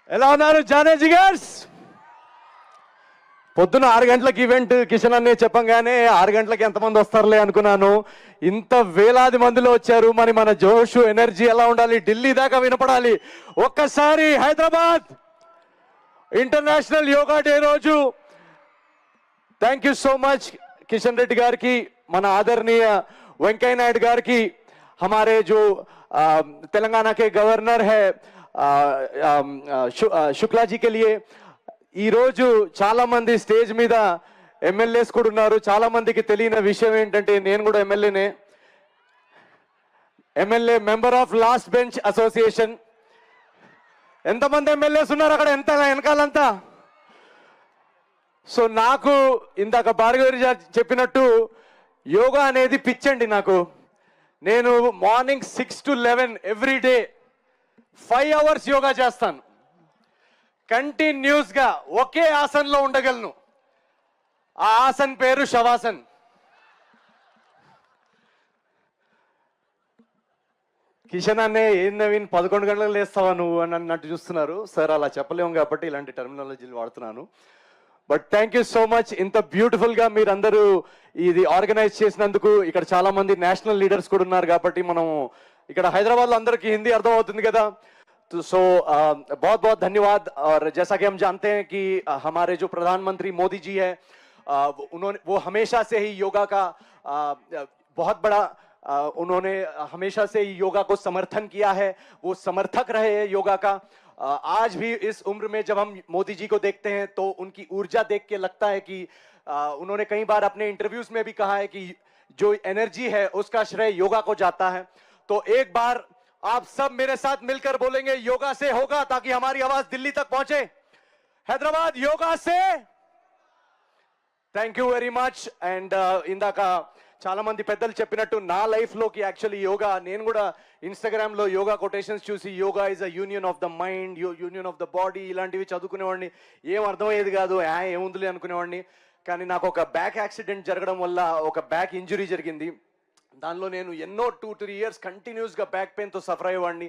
ఎలా ఉన్నారు జానే జిగర్స్? పొద్దున 6 గంటలకు ఈవెంట్ కిషన్ అనే చెప్పంగానే 6 గంటలకు ఎంతమంది వస్తారులే అనుకున్నాను. ఇంత వేలాది మందిలో వచ్చారు. మరి మన జోష్ ఎనర్జీ ఎలా ఉండాలి? ఢిల్లీ దాకా వినపడాలి. ఒక్కసారి హైదరాబాద్ ఇంటర్నేషనల్ యోగా డే రోజు thank you so much Kishan Reddy గారికి, మన ఆదరణీయ వెంకయ్య నాయుడు గారికి, हमारे जो तेलंगाना के गवर्नर है शुक्ला जी के लिए ఈ రోజు చాలా మంది స్టేజ్ మీద ఎమ్మెల్యేస్ కూడా ఉన్నారు. చాలా మందికి తెలియని విషయం ఏంటంటే నేను కూడా MLA member of last bench association. ఎంతమంది ఎమ్మెల్యేస్ ఉన్నారు అక్కడ ఎంత వెనకాలంతా? సో నాకు ఇందాక భార్గవి చెప్పినట్టు యోగా అనేది పిచ్చండి నాకు. నేను morning 6 to 11 every day 5 hours yoga చేస్తాను. కంటిన్యూస్ గా ఒకే ఆసన్లో ఉండగలను. ఆ ఆసన్ పేరు శవాసన్. కిషన్ అన్నే ఏం నవీన్ 11 గంటలకు లేస్తావా నువ్వు అని అన్నట్టు చూస్తున్నారు. సార్ అలా చెప్పలేము కాబట్టి ఇలాంటి టర్మినాలజీలు వాడుతున్నాను. But thank you so much. ఇంత బ్యూటిఫుల్ గా మీరందరూ ఇది ఆర్గనైజ్ చేసినందుకు. ఇక్కడ చాలా మంది నేషనల్ లీడర్స్ కూడా ఉన్నారు కాబట్టి మనం ఇక్కడ హైదరాబాద్ లో అందరికీ హిందీ అర్థం అవుతుంది కదా. सो बहुत बहुत धन्यवाद. और जैसा कि हम जानते हैं कि हमारे जो प्रधानमंत्री मोदी जी है वो हमेशा से ही योगा का बहुत बड़ा उन्होंने हमेशा से ही योगा को समर्थन किया है. वो समर्थक रहे हैं योगा का. आज भी इस उम्र में जब हम मोदी जी को देखते हैं तो उनकी ऊर्जा देख के लगता है कि उन्होंने कई बार अपने इंटरव्यूज में भी कहा है कि जो एनर्जी है उसका श्रेय योगा को जाता है. तो एक बार आप सब मेरे साथ मिलकर बोलेंगे योगा से होगा, ताकि हमारी आवाज दिल्ली तक पहुंचे. हैदराबाद योगा से. Thank you very much. And ఇందాక చాలా మంది పెద్దలు చెప్పినట్టు నా లైఫ్ లోకి యాక్చువల్లీ యోగా, నేను కూడా ఇన్స్టాగ్రామ్ లో యోగా కొటేషన్స్ చూసి yoga is a union of the mind, union of the body ఇలాంటివి చదువుకునేవాడిని. ఏం అర్థమయ్యేది కాదు, ఏముందిలే అనుకునేవాడిని. కానీ నాకు ఒక బ్యాక్ యాక్సిడెంట్ జరగడం వల్ల ఒక బ్యాక్ ఇంజురీ జరిగింది. దానిలో నేను ఎన్నో 2-3 years కంటిన్యూస్గా బ్యాక్ పెయిన్తో సఫర్ అయ్యేవాడిని.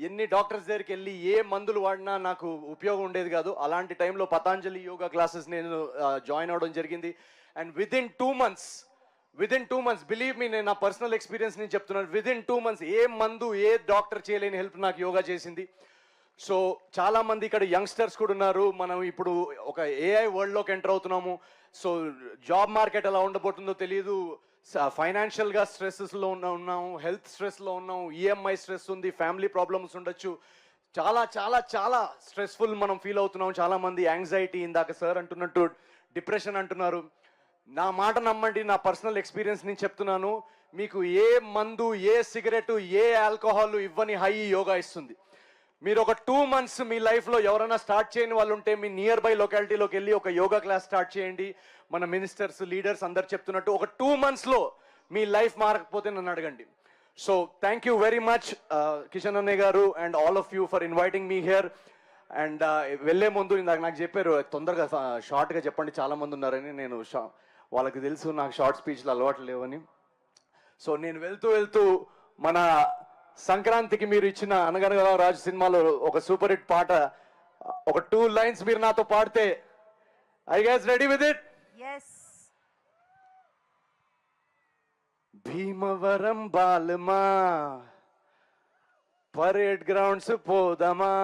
ఎన్ని డాక్టర్స్ దగ్గరికి వెళ్ళి ఏ మందులు వాడినా నాకు ఉపయోగం ఉండేది కాదు. అలాంటి టైంలో పతాంజలి యోగా క్లాసెస్ నేను జాయిన్ అవ్వడం జరిగింది. And within 2 months believe me, నేను నా పర్సనల్ ఎక్స్పీరియన్స్ నేను చెప్తున్నాను, విదిన్ 2 months ఏ మందు ఏ డాక్టర్ చేయలేని హెల్ప్ నాకు యోగా చేసింది. సో చాలా మంది ఇక్కడ యంగ్స్టర్స్ కూడా ఉన్నారు. మనం ఇప్పుడు ఒక ఏఐ వరల్డ్లోకి ఎంటర్ అవుతున్నాము. సో జాబ్ మార్కెట్ ఎలా ఉండబోతుందో తెలియదు. ఫైనాన్షియల్గా స్ట్రెస్లో ఉన్నాము, హెల్త్ స్ట్రెస్లో ఉన్నాము, ఈఎంఐ స్ట్రెస్ ఉంది, ఫ్యామిలీ ప్రాబ్లమ్స్ ఉండొచ్చు. చాలా చాలా చాలా స్ట్రెస్ఫుల్ మనం ఫీల్ అవుతున్నాం. చాలామంది యాంగ్జైటీ, ఇందాక సార్ అంటున్నట్టు డిప్రెషన్ అంటున్నారు. నా మాట నమ్మండి, నా పర్సనల్ ఎక్స్పీరియన్స్ నేను చెప్తున్నాను. మీకు ఏ మందు, ఏ సిగరెట్, ఏ ఆల్కహాల్ ఇవ్వని హై యోగా ఇస్తుంది. మీరు ఒక 2 months మీ లైఫ్లో ఎవరైనా స్టార్ట్ చేయని వాళ్ళు ఉంటే మీ నియర్ బై లొకాలిటీలోకి వెళ్ళి ఒక యోగా క్లాస్ స్టార్ట్ చేయండి. మన మినిస్టర్స్, లీడర్స్ అందరు చెప్తున్నట్టు ఒక 2 monthsలో మీ లైఫ్ మారకపోతే నన్ను అడగండి. So thank you very much Kishan అన్నయ్య గారు and all of you for inviting me here. And వెళ్ళే ముందు ఇందాక నాకు చెప్పారు తొందరగా షార్ట్గా చెప్పండి, చాలామంది ఉన్నారని. నేను వాళ్ళకి తెలుసు నాకు షార్ట్ స్పీచ్లు అలవాటు లేవని. సో నేను వెళ్తూ మన సంక్రాంతికి మీరు ఇచ్చిన అనగనగా రాజు సినిమాలో ఒక సూపర్ హిట్ పాట, ఒక 2 lines మీరు నాతో పాడితే, I guys ready with it? yes. Bhimavaram బాలమా పరేడ్ గ్రౌండ్స్ పోదమా,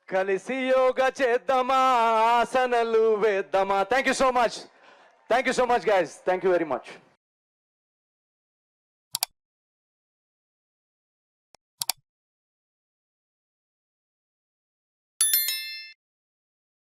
కలిసి యోగా చేద్దామా, ఆసనలు వేద్దామా. Thank you so much guys. Thank you very much.